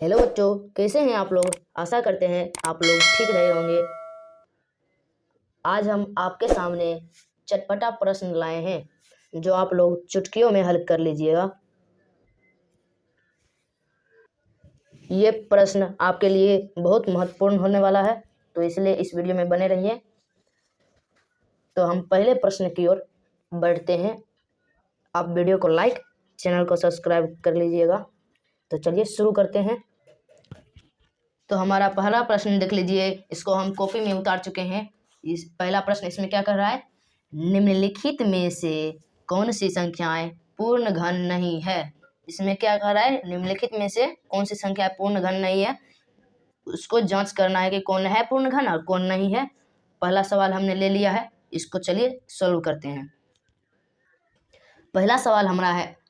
Hello बच्चों, कैसे हैं आप लोग। आशा करते हैं आप लोग ठीक रहे होंगे। आज हम आपके सामने चटपटा प्रश्न लाए हैं जो आप लोग चुटकियों में हल कर लीजिएगा। ये प्रश्न आपके लिए बहुत महत्वपूर्ण होने वाला है, तो इसलिए इस वीडियो में बने रहिए। तो हम पहले प्रश्न की ओर बढ़ते हैं। आप वीडियो को लाइक, चैनल को सब्सक्राइब कर लीजिएगा। तो चलिए शुरू करते हैं। तो हमारा पहला प्रश्न देख लीजिए, इसको हम कॉपी में उतार चुके हैं। इस पहला प्रश्न इसमें क्या कर रहा है, निम्नलिखित में से कौन सी संख्याएं पूर्ण घन नहीं है। इसमें क्या कर रहा है, निम्नलिखित में से कौन सी संख्या पूर्ण घन नहीं है, उसको जांच करना है कि कौन है पूर्ण घन और कौन नहीं है। पहला सवाल हमने ले लिया है, इसको चलिए सॉल्व करते हैं। पहला सवाल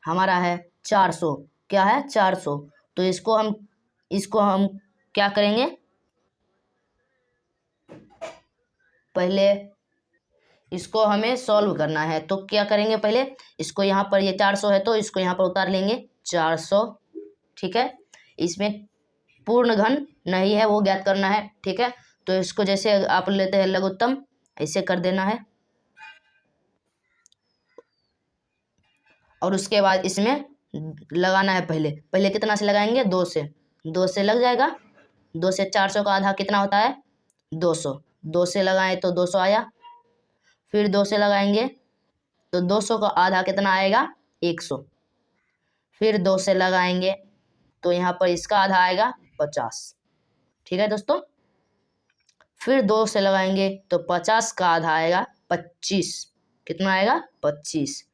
हमारा है 400। क्या है, 400। तो इसको हम क्या करेंगे, पहले इसको हमें सॉल्व करना है। तो क्या करेंगे, पहले इसको यहाँ पर, ये 400 है तो इसको यहाँ पर उतार लेंगे 400। ठीक है, इसमें पूर्ण घन नहीं है वो ज्ञात करना है। ठीक है, तो इसको जैसे आप लेते हैं लघुत्तम, ऐसे कर देना है। और उसके बाद इसमें लगाना है, पहले पहले कितना से लगाएंगे, 2 से। 2 से लग जाएगा। 2 से 400 का आधा कितना होता है, 200। 2 से लगाएं तो 200 आया। फिर 2 से लगाएंगे तो 200 का आधा कितना आएगा, 100। फिर 2 से लगाएंगे तो यहाँ पर इसका आधा आएगा 50। ठीक है दोस्तों, फिर 2 से लगाएंगे तो 50 का आधा आएगा 25। कितना आएगा, 25।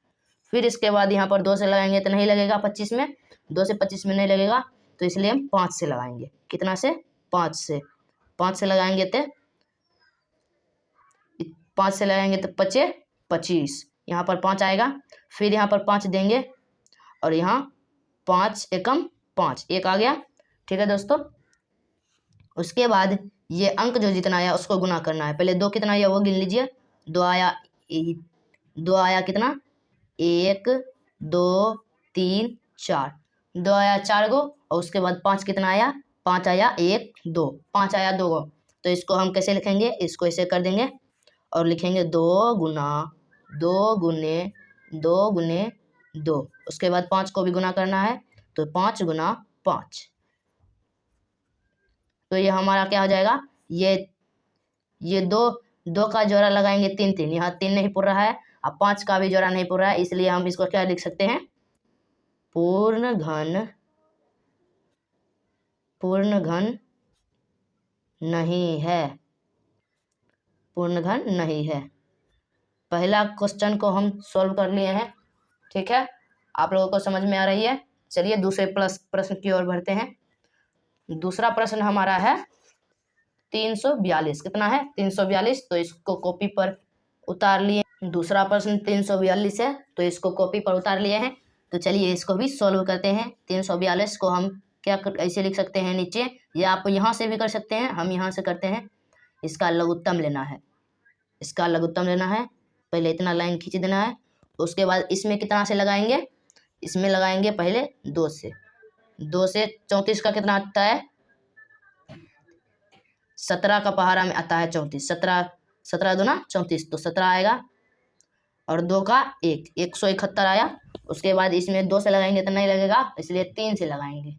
फिर इसके बाद यहाँ पर 2 से लगाएंगे तो नहीं लगेगा 25 में, 2 से 25 में नहीं लगेगा, तो इसलिए हम 5 से लगाएंगे। कितना से, 5 से। 5 से लगाएंगे तो 5 से लगाएंगे तो 5 25, यहाँ पर 5 आएगा। फिर यहाँ पर 5 देंगे और यहाँ 5 एकम 5, 1 आ गया। ठीक है दोस्तों, उसके बाद ये अंक जो जितना आया उसको गुना करना है। पहले 2 कितना आया वो गिन लीजिए। 2 आया, 2 आया कितना, 1 2 3 4। 2 आया 4 गो, और उसके बाद 5 कितना आया, 5 आया 1 2, 5 आया 2 गो। तो इसको हम कैसे लिखेंगे, इसको ऐसे कर देंगे और लिखेंगे 2 गुना 2 गुने 2 गुने 2। उसके बाद 5 को भी गुना करना है, तो 5 गुना 5। तो ये हमारा क्या हो जाएगा, ये दो का जोड़ा लगाएंगे 3 3, यहाँ 3 नहीं पुर रहा है। अब 5 का भी जोड़ा नहीं पुर रहा है, इसलिए हम इसको क्या लिख सकते हैं, पूर्ण घन नहीं है। पूर्ण घन नहीं है। पहला क्वेश्चन को हम सॉल्व कर लिए हैं। ठीक है, आप लोगों को समझ में आ रही है। चलिए दूसरे प्रश्न की ओर बढ़ते हैं। दूसरा प्रश्न हमारा है 342। कितना है, 342। तो इसको कॉपी पर उतार लिए। दूसरा प्रश्न 342 है, तो इसको कॉपी पर उतार लिए हैं। तो चलिए इसको भी सॉल्व करते हैं। 342 को हम ऐसे लिख सकते हैं नीचे, या आप यहाँ से भी कर सकते हैं, हम यहाँ से करते हैं। इसका लघुत्तम लेना है, इसका लघुत्तम लेना है। पहले इतना लाइन खींच देना है। उसके बाद इसमें कितना से लगाएंगे, इसमें लगाएंगे पहले 2 से। 2 से 34 का कितना आता है, 17 का पहाड़ा में आता है 34। 17 दूना 34, तो 17 आएगा। और 2 का 1, 171 आया। उसके बाद इसमें 2 से लगाएंगे तो नहीं लगेगा, इसलिए 3 से लगाएंगे।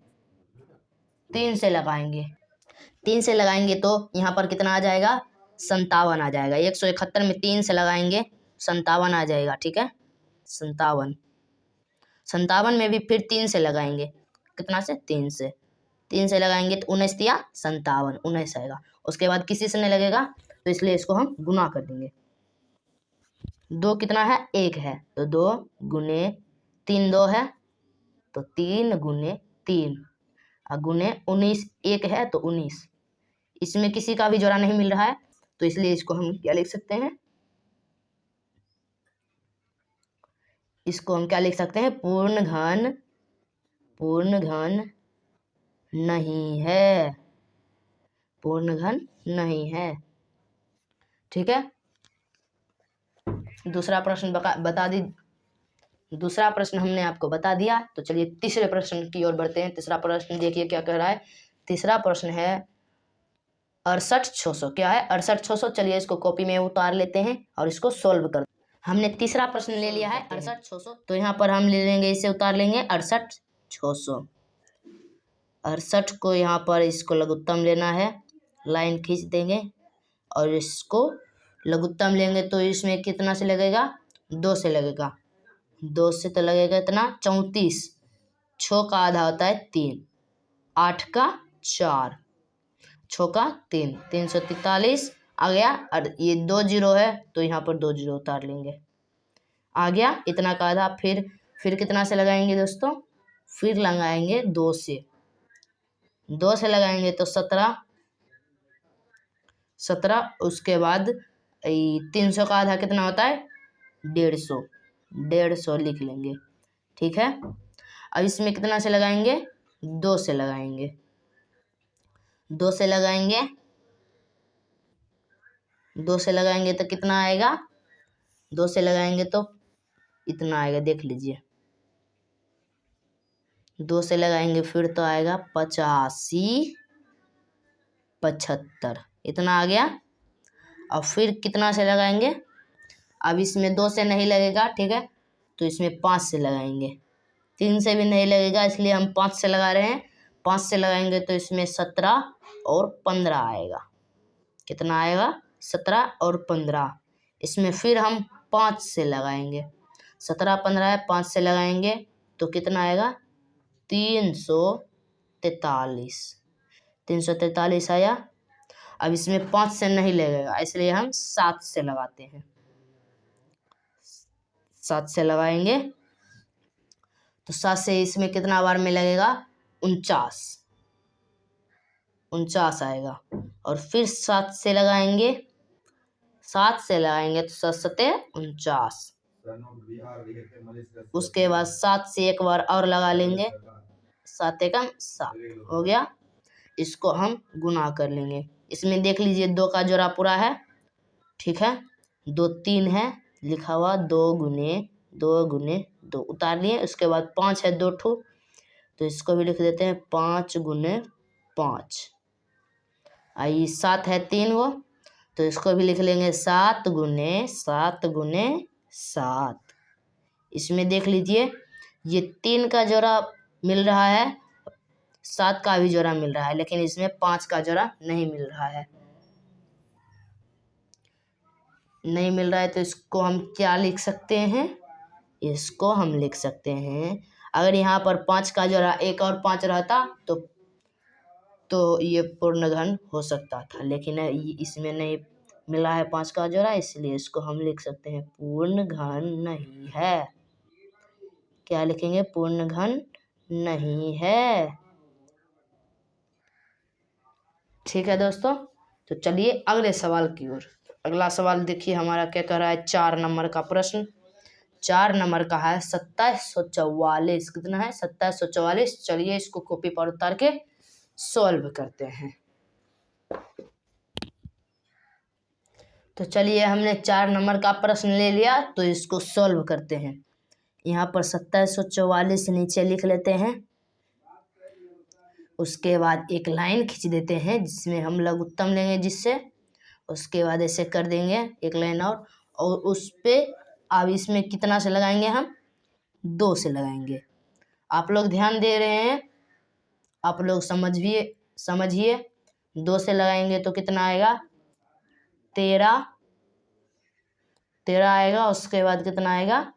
3 से लगाएंगे, 3 से लगाएंगे तो यहाँ पर कितना आ जाएगा, 57 आ जाएगा। 171 में 3 से लगाएंगे 57 आ जाएगा। ठीक है, 57। 57 में भी फिर 3 से लगाएंगे, कितना से, 3 से। 3 से लगाएंगे तो 19 दिया 57, 19 आएगा। उसके बाद किसी से नहीं लगेगा, तो इसलिए इसको हम गुना कर देंगे। 2 कितना है, 1 है, तो 2 गुने 3 2 है, तो 3 गुने 3, और गुने 19, 1 है तो 19। इसमें किसी का भी जोड़ा नहीं मिल रहा है, तो इसलिए इसको हम क्या लिख सकते हैं, इसको हम क्या लिख सकते हैं, पूर्ण घन नहीं है। पूर्ण घन नहीं है। ठीक है, दूसरा प्रश्न बता दी। दूसरा प्रश्न हमने आपको बता दिया। तो चलिए तीसरे प्रश्न की ओर बढ़ते हैं। तीसरा प्रश्न देखिए क्या कह रहा है। तीसरा प्रश्न है 68,600। क्या है? 68,600। चलिए इसको कॉपी में उतार लेते हैं और इसको सोल्व कर। हमने तीसरा प्रश्न ले लिया है 68,600। तो यहाँ पर हम ले लेंगे, इसे उतार लेंगे 68,600। 68 को यहाँ पर इसको लघुत्तम लेना है, लाइन खींच देंगे और इसको लघुत्तम लेंगे तो इसमें कितना से लगेगा? 2 से लगेगा। 2 से तो लगेगा इतना 34। 6 का आधा होता है 3, 8 का 4, 6 का 3, 343 आ गया। और ये 2 जीरो है तो यहाँ पर 2 जीरो उतार लेंगे, आ गया इतना का आधा। फिर कितना से लगाएंगे दोस्तों? फिर लगाएंगे 2 से। 2 से लगाएंगे तो 17। उसके बाद 300 का आधा कितना होता है? 150। 150 लिख लेंगे, ठीक है। अब इसमें कितना से लगाएंगे? 2 से लगाएंगे। 2 से लगाएंगे, 2 से लगाएंगे तो कितना आएगा? 2 से लगाएंगे तो इतना आएगा, देख लीजिए। 2 से लगाएंगे फिर तो आएगा 85, 75, इतना आ गया। अब फिर कितना से लगाएंगे? अब इसमें 2 से नहीं लगेगा, ठीक है, तो इसमें 5 से लगाएंगे। 3 से भी नहीं लगेगा इसलिए हम 5 से लगा रहे हैं। 5 से लगाएंगे तो इसमें 17 और 15 आएगा। कितना आएगा? 17 और 15। इसमें फिर हम 5 से लगाएंगे। 17 15 है, 5 से लगाएंगे तो कितना आएगा? 343। 343 आया। अब इसमें 5 से नहीं लगेगा इसलिए हम 7 से लगाते हैं। 7 से लगाएंगे तो 7 से इसमें कितना बार में लगेगा? 49 आएगा। और फिर 7 से लगाएंगे, 7 से लगाएंगे तो 7 सते 49। उसके बाद 7 से एक बार और लगा लेंगे, 7 एकम 7 हो गया। इसको हम गुना कर लेंगे। इसमें देख लीजिए 2 का जोड़ा पूरा है, ठीक है। 2 3 है लिखा हुआ, 2 गुने 2 उतार लिए। उसके बाद 5 है 2 ठो, तो इसको भी लिख देते हैं 5 गुने 5। आई 7 है 3 गो, तो इसको भी लिख लेंगे 7 गुने 7। इसमें देख लीजिए ये 3 का जोड़ा मिल रहा है, 7 का भी जोड़ा मिल रहा है, लेकिन इसमें 5 का जोड़ा नहीं मिल रहा है। नहीं मिल रहा है तो इसको हम क्या लिख सकते हैं? इसको हम लिख सकते हैं, अगर यहाँ पर 5 का जोड़ा 1 और 5 रहता तो ये पूर्ण घन हो सकता था, लेकिन इसमें नहीं मिला है 5 का जोड़ा, इसलिए इसको हम लिख सकते हैं पूर्ण घन नहीं है। क्या लिखेंगे? पूर्ण घन नहीं है। ठीक है दोस्तों, तो चलिए अगले सवाल की ओर। अगला सवाल देखिए हमारा क्या कह रहा है। 4 नंबर का प्रश्न, 4 नंबर का है 2744। कितना है? 2744। चलिए इसको कॉपी पर उतार के सॉल्व करते हैं। तो चलिए हमने 4 नंबर का प्रश्न ले लिया, तो इसको सॉल्व करते हैं। यहाँ पर 2744 नीचे लिख लेते हैं। उसके बाद एक लाइन खींच देते हैं जिसमें हम लघुत्तम लेंगे, जिससे उसके बाद ऐसे कर देंगे एक लाइन और उस पे अब इसमें कितना से लगाएंगे? हम 2 से लगाएंगे। आप लोग ध्यान दे रहे हैं, आप लोग समझिए। 2 से लगाएंगे तो कितना आएगा? 13 आएगा। उसके बाद कितना आएगा?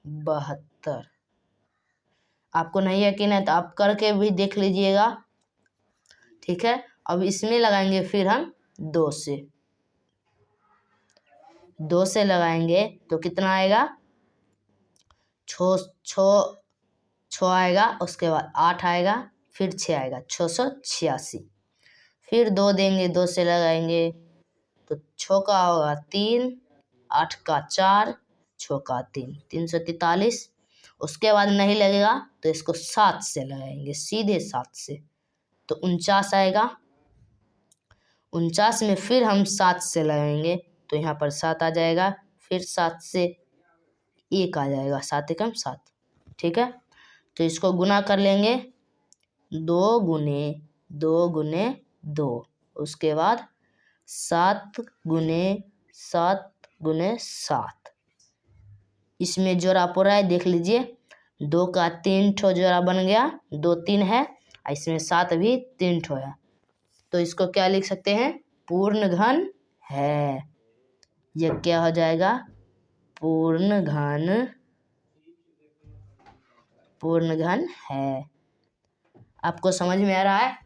72। आपको नहीं यकीन है तो आप करके भी देख लीजिएगा, ठीक है। अब इसमें लगाएंगे फिर हम 2 से लगाएंगे तो कितना आएगा? 6 आएगा। उसके बाद 8 आएगा, फिर 6 आएगा, 686। फिर 2 देंगे, 2 से लगाएंगे तो 6 का होगा 3, 8 का 4, 6 का 3, 343। उसके बाद नहीं लगेगा तो इसको 7 से लगाएंगे, सीधे 7 से, तो 49 आएगा। 49 में फिर हम 7 से लगाएंगे तो यहाँ पर 7 आ जाएगा। फिर 7 से 1 आ जाएगा, 7 एकम 7। ठीक है, तो इसको गुना कर लेंगे, 2 गुने 2 गुने 2, उसके बाद 7 गुने 7 गुने 7। इसमें जोड़ा पूरा है, देख लीजिए, 2 का 3 ठो जोड़ा बन गया, 2 3 है, इसमें 7 भी 3 ठो है, तो इसको क्या लिख सकते हैं, पूर्ण घन है। यह क्या हो जाएगा, पूर्ण घन है। आपको समझ में आ रहा है।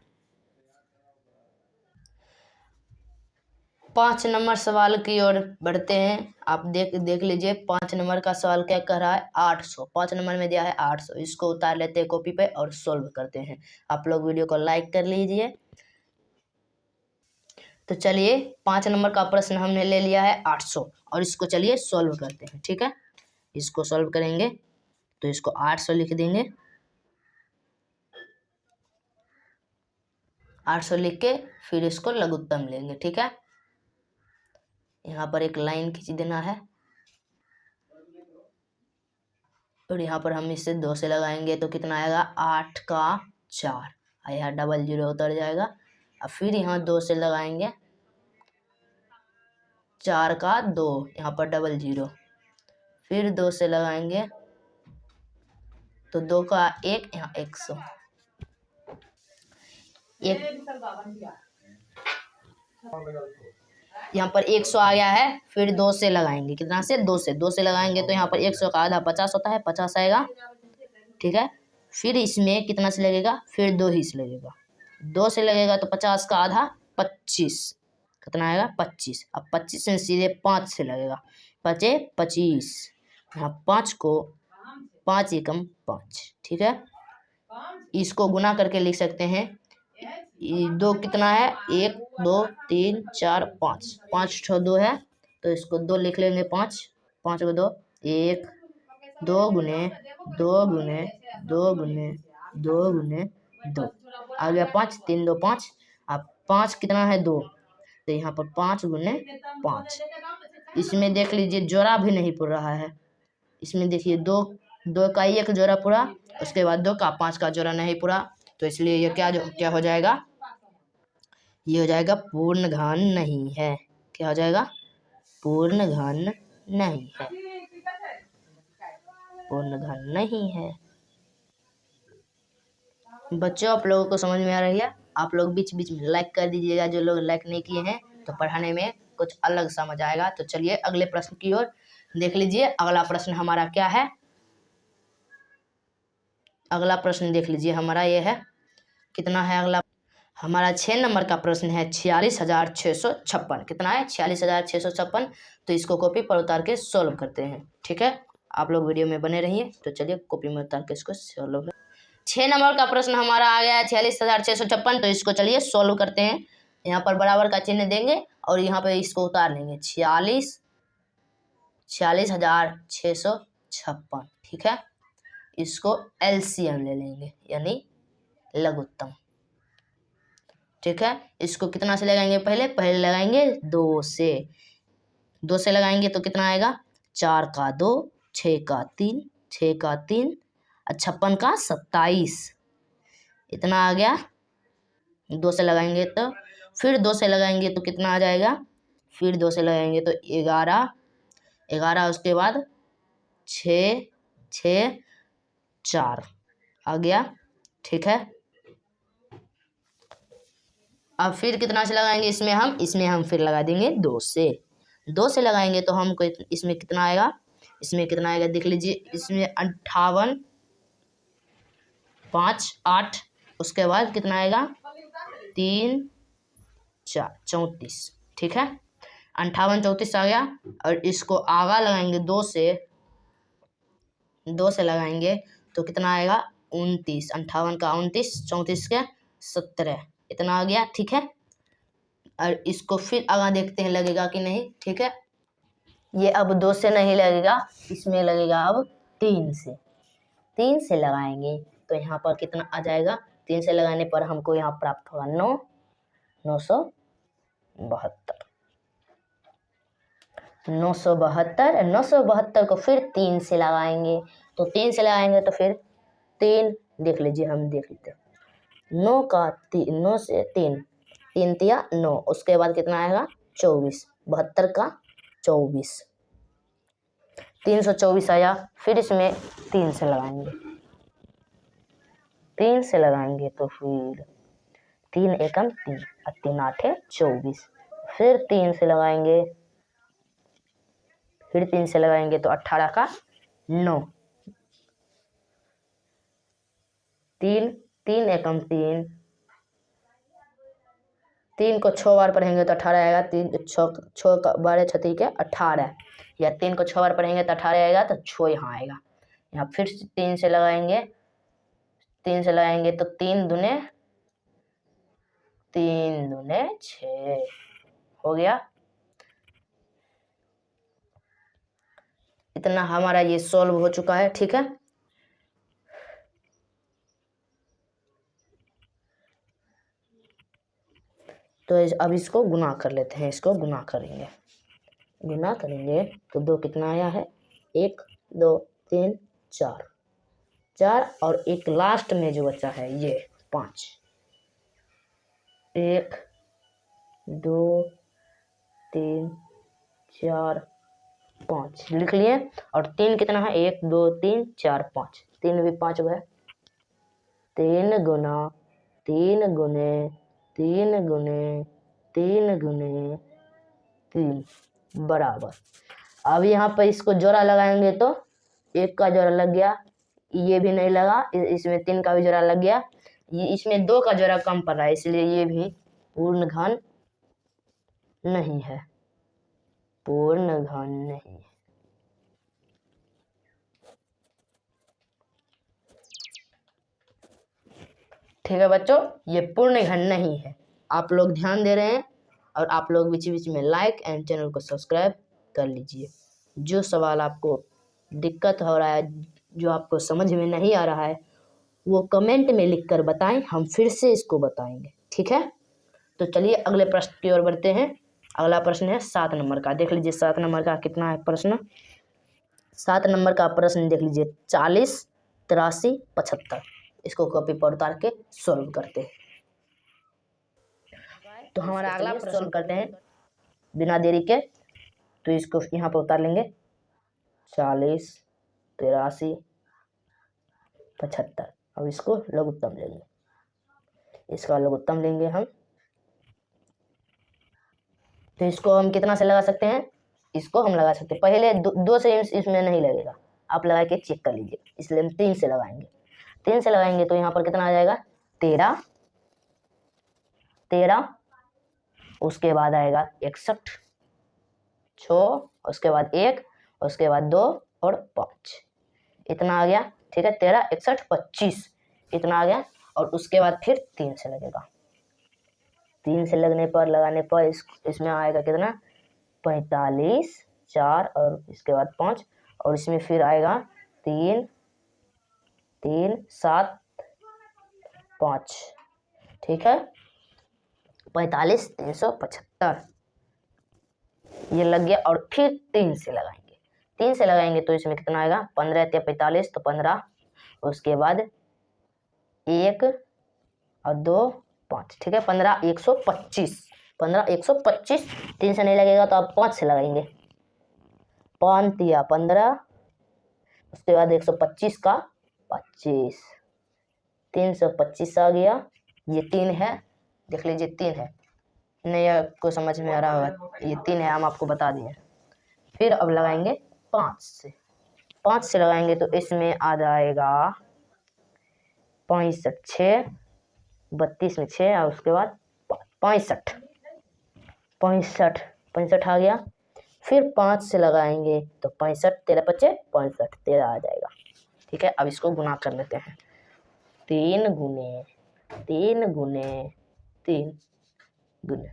5 नंबर सवाल की ओर बढ़ते हैं। आप देख लीजिए, 5 नंबर का सवाल क्या कह रहा है, 800। 5 नंबर में दिया है 800। इसको उतार लेते हैं कॉपी पे और सोल्व करते हैं। आप लोग वीडियो को लाइक कर लीजिए। तो चलिए, 5 नंबर का प्रश्न हमने ले लिया है 800, और इसको चलिए सोल्व करते हैं। ठीक है, इसको सोल्व करेंगे तो इसको 800 लिख देंगे। 800 लिख के फिर इसको लघुत्तम लेंगे। ठीक है, यहाँ पर एक लाइन खींच देना है, और यहाँ पर हम इसे 2 से लगाएंगे तो कितना आएगा, 8 का 4, यहाँ डबल जीरो उतर जाएगा। अब फिर यहाँ 2 से लगाएंगे, 4 का 2, यहाँ पर डबल जीरो, फिर 2 से लगाएंगे तो 2 का 1, यहाँ 100, यहाँ पर 100 आ गया है। फिर 2 से लगाएंगे, कितना से, 2 से लगाएंगे तो यहाँ पर 100 का आधा 50 होता है, 50 आएगा। ठीक है, फिर इसमें कितना से लगेगा, फिर 2 ही से लगेगा, 2 से लगेगा तो 50 का आधा 25, कितना आएगा, 25। अब 25 से सीधे 5 से लगेगा, 5 25, यहाँ 5 को 5 एकम 5। ठीक है, इसको गुना करके लिख सकते हैं, 2 कितना है, 1 2 3 4 5, 5 ठो 2 है, तो इसको 2 लिख लेंगे, 5 5 को 2, 1 2 गुने 2 गुने 2 गुने 2 गुने 2 आ गया 5, 3 2 5। अब 5 कितना है, 2, तो यहाँ पर 5 गुने 5। इसमें देख लीजिए जोड़ा भी नहीं पुर रहा है। इसमें देखिए 2 का 1 जोड़ा पूरा, उसके बाद 2 का 5 का जोड़ा नहीं पूरा, तो इसलिए ये क्या हो जाएगा, ये हो जाएगा पूर्ण घन नहीं है। क्या हो जाएगा, पूर्ण घन नहीं है, पूर्ण घन नहीं है। बच्चों, आप लोगों को समझ में आ रही है। आप लोग बीच बीच में लाइक कर दीजिएगा, जो लोग लाइक नहीं किए हैं, तो पढ़ाने में कुछ अलग समझ आएगा। तो चलिए अगले प्रश्न की ओर देख लीजिए। अगला प्रश्न हमारा क्या है, अगला प्रश्न देख लीजिए हमारा ये है, कितना है अगला, हमारा 6 नंबर का प्रश्न है 46,656। कितना है, 46,656। तो इसको कॉपी पर उतार के सोल्व करते हैं। ठीक है, आप लोग वीडियो में बने रहिए। तो चलिए कॉपी में उतार के इसको सोल्व, 6 नंबर का प्रश्न हमारा आ गया है 46,656। तो इसको चलिए सोल्व करते हैं। यहाँ पर बराबर का चिन्ह देंगे और यहाँ पे इसको उतार लेंगे, 46,656। ठीक है, इसको एलसीएम ले लेंगे, यानी लघुत्तम। ठीक है, इसको कितना से लगाएंगे, पहले लगाएंगे 2 से, 2 से लगाएंगे तो कितना आएगा, 4 का 2, 6 का 3, 6 का 3, 56 का 27, इतना आ गया। 2 से लगाएंगे तो, फिर 2 से लगाएंगे तो कितना आ जाएगा, फिर 2 से लगाएंगे तो 11, 11, उसके बाद 6 6 4 आ गया। ठीक है, अब फिर कितना से लगाएंगे, इसमें हम फिर लगा देंगे 2 से, 2 से लगाएंगे तो हमको इसमें कितना आएगा, देख लीजिए, इसमें 58 5 8, उसके बाद कितना आएगा, 3 4 34। ठीक है, 58 34 आ गया। और इसको आगा लगाएंगे 2 से लगाएंगे तो कितना आएगा, 29, 58 का 29, 34 के 17, इतना आ गया। ठीक है, और इसको फिर आगा देखते हैं लगेगा कि नहीं। ठीक है, ये अब 2 से नहीं लगेगा, इसमें लगेगा अब 3 से, 3 से लगाएंगे तो यहाँ पर कितना आ जाएगा, 3 से लगाने पर हमको यहाँ प्राप्त होगा 9 972। 972, 972 को फिर 3 से लगाएंगे, तो 3 से लगाएंगे तो फिर 3 देख लीजिए, हम देख लेते हैं। 9 से 3, 3 तिया 9, उसके बाद कितना आएगा 24, 72 का 24, 324 आया। फिर इसमें 3 से लगाएंगे, 3 से लगाएंगे तो फिर 3 एकम 3 और 3 आठे 24, फिर 3 से लगाएंगे, फिर 3 से लगाएंगे तो 18 का 9, 3 3 एकम 3, 3 को 6 बार पढ़ेंगे तो 18 आएगा, 3 6 का 12 छठी के 18, या 3 को 6 बार पढ़ेंगे तो 18 आएगा, तो 6 यहाँ आएगा। यहाँ फिर 3 से लगाएंगे, 3 से लगाएंगे तो 3 दूने 6 हो गया। इतना हमारा ये सॉल्व हो चुका है, ठीक है। तो अब इसको गुना कर लेते हैं, इसको गुना करेंगे, गुना करेंगे तो 2 कितना आया है, 1 2 3 4, 4 और एक लास्ट में जो बचा है ये 5, 1 2 3 4 5 लिख लिए। और 3 कितना है, 1 2 3 4 5, 3 भी 5 हुआ है। 3 गुना 3 गुने 3 गुने 3 गुने 3 बराबर। अब यहाँ पर इसको जोड़ा लगाएंगे तो 1 का जोड़ा लग गया, ये भी नहीं लगा, इसमें 3 का भी जोड़ा लग गया, ये इसमें 2 का जोड़ा कम पड़ रहा है, इसलिए ये भी पूर्ण घन नहीं है, पूर्ण घन नहीं है। ठीक है बच्चों, ये पूर्ण घन नहीं है। आप लोग ध्यान दे रहे हैं, और आप लोग बीच बीच में लाइक एंड चैनल को सब्सक्राइब कर लीजिए। जो सवाल आपको दिक्कत हो रहा है, जो आपको समझ में नहीं आ रहा है, वो कमेंट में लिखकर बताएं, हम फिर से इसको बताएंगे, ठीक है। तो चलिए अगले प्रश्न की ओर बढ़ते हैं। अगला प्रश्न है 7 नंबर का, देख लीजिए 7 नंबर का कितना है प्रश्न। 7 नंबर का प्रश्न देख लीजिए, 40 83 75, इसको कॉपी पर उतार के सॉल्व करते हैं। तो हमारा अगला प्रश्न करते हैं बिना देरी के, तो इसको यहाँ पर उतार लेंगे, 40 83 75। अब इसको लघुत्तम लेंगे, इसका लघुत्तम लेंगे हम, तो इसको हम कितना से लगा सकते हैं, इसको हम लगा सकते हैं, पहले 2 से इसमें नहीं लगेगा, आप लगा के चेक कर लीजिए, इसलिए हम 3 से लगाएंगे। 3 से लगाएंगे तो यहाँ पर कितना आ जाएगा, 13, उसके बाद आएगा 61, 6, उसके बाद 1, उसके बाद 2 और 5, इतना आ गया, ठीक है। 13 61 25 इतना आ गया, और उसके बाद फिर 3 से लगेगा, 3 से लगाने पर इसमें आएगा कितना, 45, 4 और इसके बाद 5, और इसमें फिर आएगा 3 3 7 5, ठीक है। 45 375 ये लग गया, और फिर 3 से लगाएंगे, 3 से लगाएंगे तो इसमें कितना आएगा, 15 या 45 तो 15, उसके बाद 1 और 2 5, ठीक है। 15 125, 15 125, 3 से नहीं लगेगा तो आप 5 से लगाएंगे, 5 या 15, उसके बाद 125 का 25, 325 आ गया, ये 3 है, देख लीजिए 3 है, नहीं आपको समझ में आ रहा होगा, ये 3 है, हम आपको बता दिए। फिर अब लगाएंगे 5 से, 5 से लगाएंगे तो इसमें आ जाएगा 65 6, 32 में 6, और उसके बाद 65 आ गया। फिर 5 से लगाएंगे तो 65 13 25 65 13 आ जाएगा, ठीक है। अब इसको गुना कर लेते हैं, 3 गुने 3 गुने 3 गुने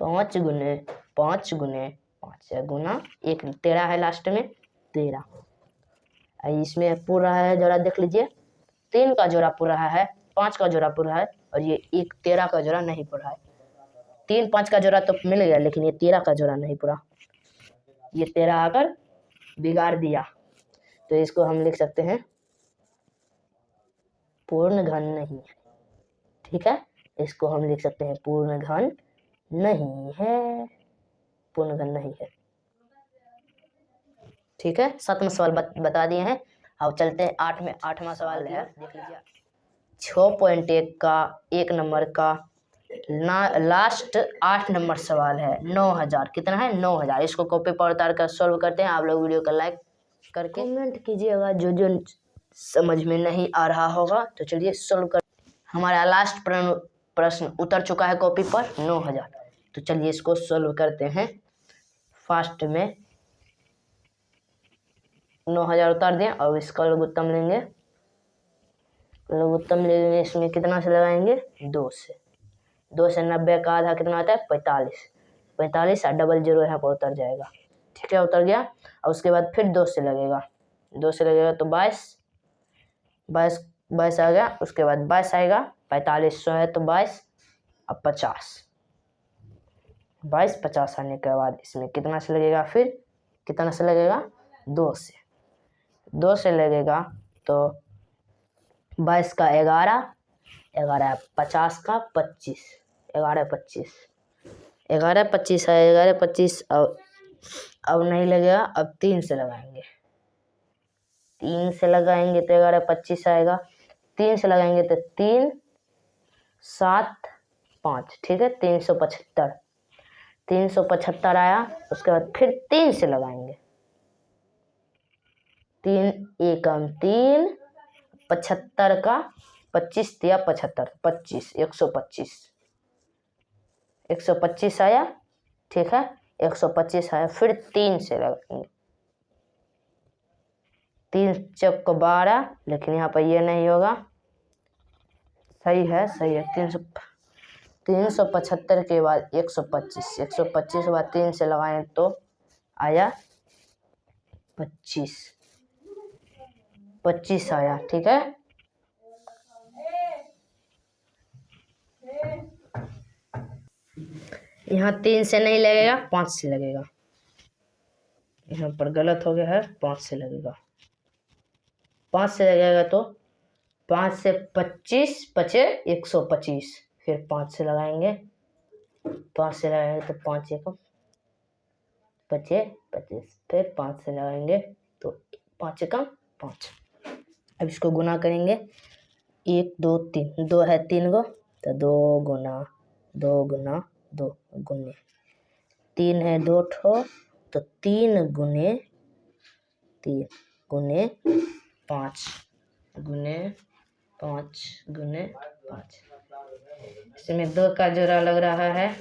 5 गुने 5 गुने 5 गुना 1, 13 है लास्ट में, 13। इसमें पूरा है जोड़ा, देख लीजिए 3 का जोड़ा पूरा है, 5 का जोड़ा पूरा है, और ये 1 13 का जोड़ा नहीं पूरा है। 3 5 का जोड़ा तो मिल गया, लेकिन ये 13 का जोड़ा नहीं पूरा। ये 13 आकर बिगाड़ दिया। तो इसको हम लिख सकते हैं पूर्ण घन नहीं है। ठीक है, इसको हम लिख सकते हैं पूर्ण घन नहीं है, पूर्ण घन नहीं है। ठीक है, 7वां सवाल बता दिए हैं। अब चलते हैं 8वां सवाल है, देख लीजिए। 6.1 का 1 नंबर का लास्ट 8 नंबर सवाल है। 9000 कितना है? 9000। इसको कॉपी पर उतार कर सोल्व करते हैं। आप लोग वीडियो को लाइक करके कमेंट कीजिएगा जो जो समझ में नहीं आ रहा होगा। तो चलिए सोल्व कर। हमारा लास्ट प्रश्न उतर चुका है कॉपी पर, 9000। तो चलिए इसको सोल्व करते हैं। फास्ट में 9000 उतार दें और इसका लघुत्तम लेंगे। लघुत्तम लेंगे, इसमें कितना से लगाएंगे? 2 से। 2 से 90 का आधा कितना आता है? 45। 45 और डबल जीरो यहाँ पर उतर जाएगा। ठीक है, उतर गया। और उसके बाद फिर 2 से लगेगा। 2 से लगेगा तो 22 आ गया। उसके बाद 22 आएगा। 45 100 है तो 22 अब 50। 22 50 आने के बाद इसमें कितना से लगेगा? फिर कितना से लगेगा? 2 से। 2 से लगेगा तो 22 का 11, 11 50 का 25, 11 25, 11 25 है। 11 25 अब नहीं लगेगा। अब 3 से लगाएंगे। 3 से लगाएंगे तो 11 25 आएगा। 3 से लगाएंगे तो 3 7 5। ठीक है, 375। 375 आया। उसके बाद फिर 3 से लगाएंगे। 3 एकम 3, 75 का 25 दिया 75, 25 125, 125 आया। ठीक है, 125 आया। फिर 3 से लगाएंगे। 3 चौक को 12, लेकिन यहाँ पर ये नहीं होगा। सही है, सही है। 375 के बाद 125, 125 के बाद 3 से लगाएं तो आया 25, 25 आया। ठीक है, यहाँ 3 से नहीं लगेगा, 5 से लगेगा। यहाँ पर गलत हो गया है, 5 से लगेगा। 5 से लगेगा तो 5 से 25 बचे 125। फिर 5 से लगाएंगे। 5 से लगाएंगे तो 5 एकम बचे 25। फिर 5 से लगाएंगे तो 5 एकम 5। अब इसको गुना करेंगे। 1 2 3, 2 है 3 गो तो 2 गुना 2 गुना 2 गुने। 3 है 2 ठो तो 3 गुने 3 गुने 5 गुने 5 गुने 5। इसमें 2 का जोड़ा लग रहा है,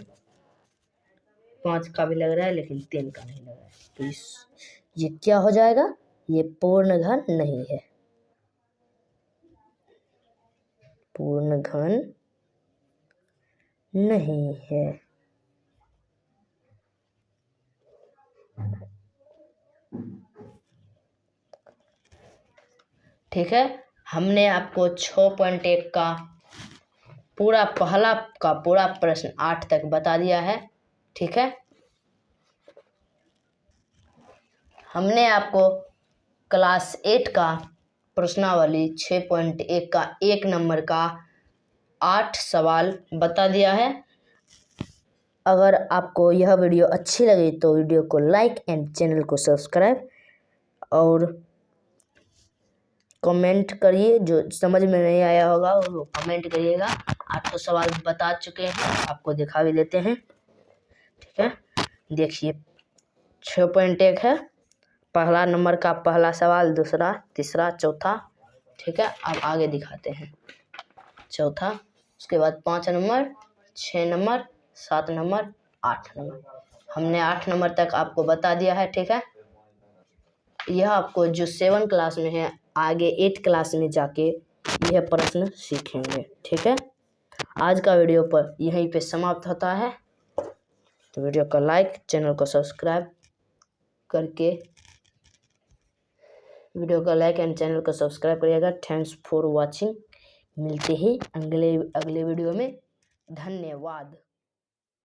5 का भी लग रहा है, लेकिन 3 का नहीं लग रहा है। तो ये क्या हो जाएगा? ये पूर्ण घन नहीं है, पूर्ण घन नहीं है। ठीक है, हमने आपको 6.1 का पूरा पूरा प्रश्न 8 तक बता दिया है। ठीक है, हमने आपको क्लास 8 का प्रश्नावली 6.1 का 1 नंबर का 8 सवाल बता दिया है। अगर आपको यह वीडियो अच्छी लगी तो वीडियो को लाइक एंड चैनल को सब्सक्राइब और कमेंट करिए। जो समझ में नहीं आया होगा वो कमेंट करिएगा। 8 सवाल बता चुके हैं, आपको दिखा भी देते हैं। ठीक है, देखिए 6.1 है। पहला नंबर का पहला सवाल, दूसरा, तीसरा, चौथा। ठीक है, अब आगे दिखाते हैं। चौथा, उसके बाद 5 नंबर, 6 नंबर, 7 नंबर, 8 नंबर। हमने 8 नंबर तक आपको बता दिया है। ठीक है, यह आपको जो 7 क्लास में है आगे 8 क्लास में जाके यह प्रश्न सीखेंगे। ठीक है, आज का वीडियो पर यहीं पे समाप्त होता है। तो वीडियो को लाइक, चैनल को सब्सक्राइब करके वीडियो को लाइक एंड चैनल को सब्सक्राइब करिएगा। Thanks for watching. मिलते हैं अगले वीडियो में। धन्यवाद।